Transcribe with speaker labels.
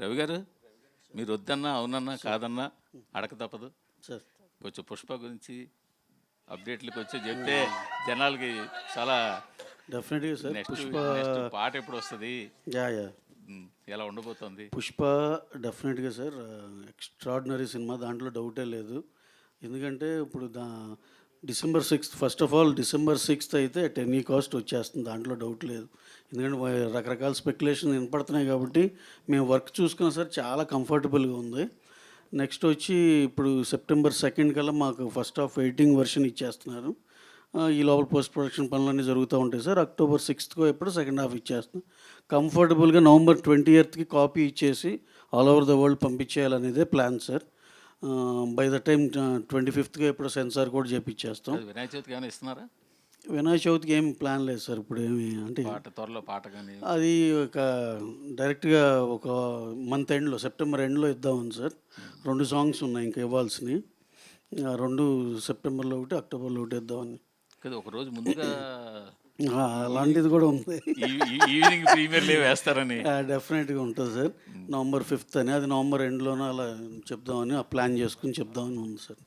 Speaker 1: రవి గారు, మీరు వద్దన్నా అవునన్నా కాదన్నా అడక తప్పదు.
Speaker 2: సార్
Speaker 1: కొంచెం పుష్ప గురించి అప్డేట్లకు వచ్చి చెప్తే జనాలకి చాలా
Speaker 2: డెఫినెట్గా సార్.
Speaker 1: నెక్స్ట్
Speaker 2: పుష్ప
Speaker 1: నెక్స్ట్ పాట ఎప్పుడు వస్తుంది,
Speaker 2: యా యా
Speaker 1: ఎలా ఉండబోతోంది?
Speaker 2: పుష్ప డెఫినెట్గా సార్ ఎక్స్ట్రాడినరీ సినిమా, దాంట్లో డౌటే లేదు. ఎందుకంటే ఇప్పుడు December 6th, first of all December 6th అయితే అట్ ఎనీ కాస్ట్ వచ్చేస్తుంది, దాంట్లో డౌట్ లేదు. ఎందుకంటే రకరకాల స్పెక్యులేషన్ వినపడుతున్నాయి కాబట్టి మేము వర్క్ చూసుకున్నాం సార్, చాలా కంఫర్టబుల్గా ఉంది. నెక్స్ట్ వచ్చి ఇప్పుడు September 2nd కల్లా మాకు ఫస్ట్ హాఫ్ ఎడిటింగ్ వర్షన్ ఇచ్చేస్తున్నారు. ఈ లోపల పోస్ట్ ప్రొడక్షన్ పనులన్నీ జరుగుతూ ఉంటాయి సార్. October 6th ఎప్పుడు సెకండ్ హాఫ్ ఇచ్చేస్తాం. కంఫర్టబుల్గా November 20th కాపీ ఇచ్చేసి ఆల్ ఓవర్ ద వరల్డ్ పంపించేయాలనేదే plan sir. By the time 25th ఎప్పుడు సెన్సార్ కూడా చేపించేస్తాం.
Speaker 1: వినాయక చవితికి ఏమైనా ఇస్తున్నారా?
Speaker 2: వినాయక చవితికి ఏం ప్లాన్ లేదు సార్ ఇప్పుడు ఏమి, అంటే
Speaker 1: పాట త్వరలో పాట కానీ
Speaker 2: అది ఒక డైరెక్ట్గా ఒక మంత్ ఎండ్లో September ఎండ్లో ఇద్దామని సార్. 2 సాంగ్స్ ఉన్నాయి ఇంకా ఇవ్వాల్సినవి. 2 సెప్టెంబర్లో ఒకటి, అక్టోబర్లో ఒకటి ఇద్దామని.
Speaker 1: కదా ఒక రోజు ముందుగా
Speaker 2: అలాంటిది కూడా ఉంది.
Speaker 1: ఈవినింగ్ ప్రీమియర్ లీవ్ వేస్తారని
Speaker 2: డెఫినెట్గా ఉంటుంది సార్. November 5th అని, అది November ఎండ్లోనే అలా చెప్దామని ప్లాన్ చేసుకుని చెప్దామని ఉంది సార్.